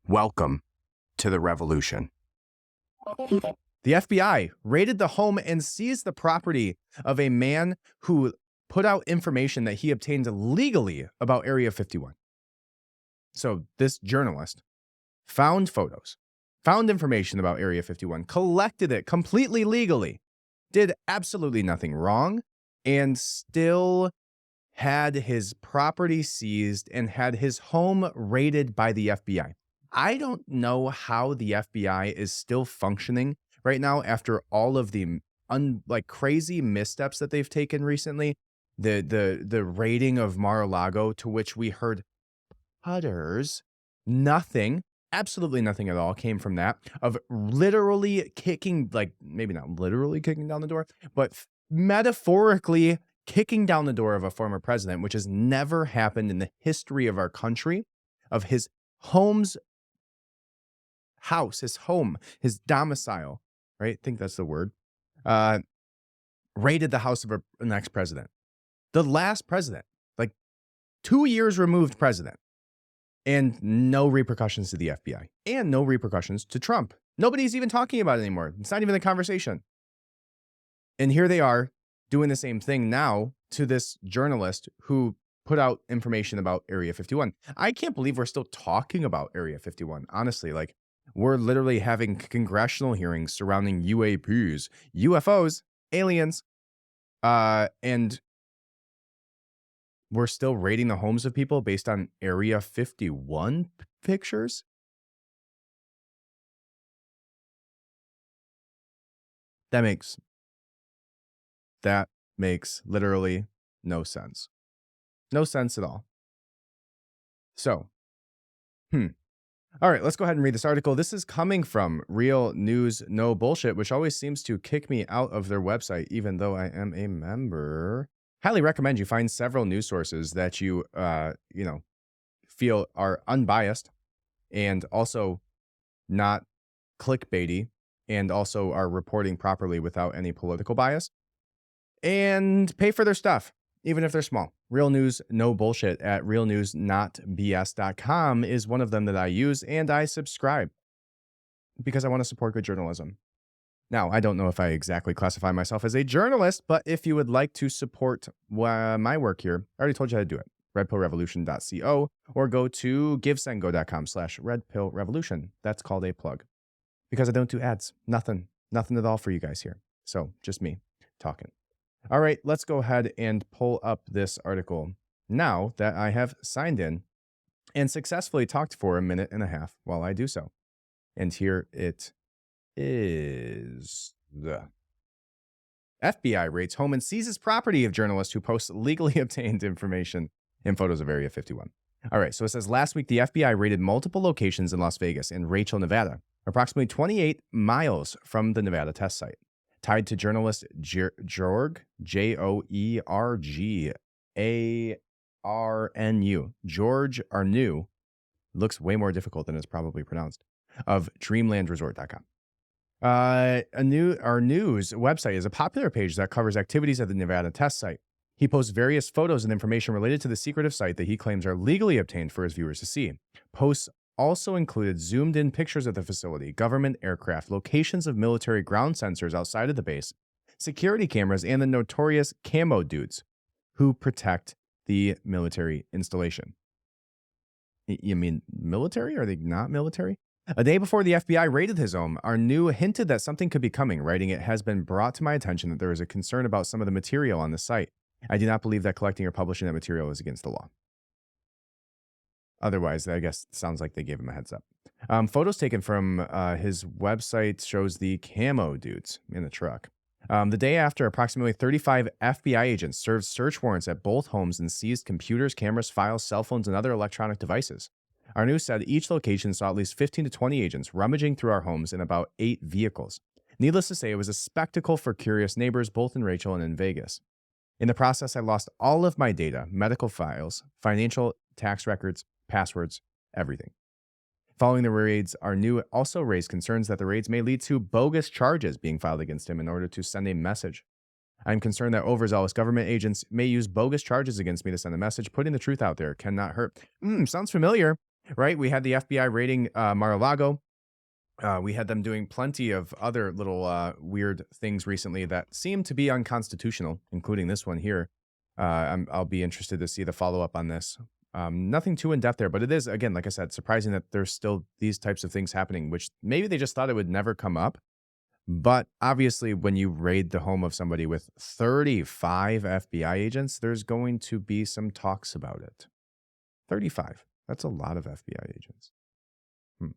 Welcome to the revolution. The FBI raided the home and seized the property of a man who put out information that he obtained legally about Area 51. So this journalist found photos, found information about Area 51, collected it completely legally, did absolutely nothing wrong, and still had his property seized and had his home raided by the FBI. I don't know how the FBI is still functioning right now after all of the crazy missteps that they've taken recently. The raiding of Mar-a-Lago, to which we heard putters, nothing, absolutely nothing at all came from that, of literally kicking, maybe not literally kicking down the door, but metaphorically kicking down the door of a former president, which has never happened in the history of our country, of his home's house, his home, his domicile, right? I think that's the word. Raided the house of an ex-president. The last president, 2 years removed president. And no repercussions to the FBI. And no repercussions to Trump. Nobody's even talking about it anymore. It's not even a conversation. And here they are doing the same thing now to this journalist who put out information about Area 51. I can't believe we're still talking about Area 51. Honestly, we're literally having congressional hearings surrounding UAPs, UFOs, aliens, and we're still raiding the homes of people based on Area 51 pictures? That makes literally no sense. No sense at all. So, all right, let's go ahead and read this article. This is coming from Real News No Bullshit, which always seems to kick me out of their website, even though I am a member. Highly recommend you find several news sources that you, feel are unbiased and also not clickbaity and also are reporting properly without any political bias. And pay for their stuff, even if they're small. Real News No Bullshit at realnewsnotbs.com is one of them that I use, and I subscribe because I want to support good journalism. Now, I don't know if I exactly classify myself as a journalist, but if you would like to support my work here, I already told you how to do it. redpillrevolution.co, or go to givesendgo.com/redpillrevolution. That's called a plug because I don't do ads. Nothing at all for you guys here. So just me talking. All right, let's go ahead and pull up this article now that I have signed in and successfully talked for a minute and a half while I do so. And here it is. The FBI raids home and seizes property of journalist who posts legally obtained information and photos of Area 51. All right, so it says last week the FBI raided multiple locations in Las Vegas and Rachel, Nevada, approximately 28 miles from the Nevada test site. Tied to journalist Jorg, George Arnu, looks way more difficult than it's probably pronounced, of dreamlandresort.com. Our news website is a popular page that covers activities at the Nevada test site. He posts various photos and information related to the secretive site that he claims are legally obtained for his viewers to see. Posts also included zoomed-in pictures of the facility, government aircraft, locations of military ground sensors outside of the base, security cameras, and the notorious camo dudes who protect the military installation. You mean military? Are they not military? A day before the FBI raided his home, Arnu hinted that something could be coming, writing, "It has been brought to my attention that there is a concern about some of the material on the site. I do not believe that collecting or publishing that material is against the law." Otherwise, I guess it sounds like they gave him a heads up. Photos taken from his website shows the camo dudes in the truck. The day after, approximately 35 FBI agents served search warrants at both homes and seized computers, cameras, files, cell phones, and other electronic devices. Arnu said each location saw at least 15 to 20 agents rummaging through our homes in about 8 vehicles. Needless to say, it was a spectacle for curious neighbors, both in Rachel and in Vegas. In the process, I lost all of my data, medical files, financial, tax records, passwords, everything. Following the raids, Arnu also raised concerns that the raids may lead to bogus charges being filed against him in order to send a message. I'm concerned that overzealous government agents may use bogus charges against me to send a message. Putting the truth out there cannot hurt. Sounds familiar. right? We had the FBI raiding Mar-a-Lago. We had them doing plenty of other little weird things recently that seem to be unconstitutional, including this one here. I'll be interested to see the follow up on this. Nothing too in depth there, but it is, again, like I said, surprising that there's still these types of things happening, which maybe they just thought it would never come up. But obviously, when you raid the home of somebody with 35 FBI agents, there's going to be some talks about it. 35. That's a lot of FBI agents. Hmm.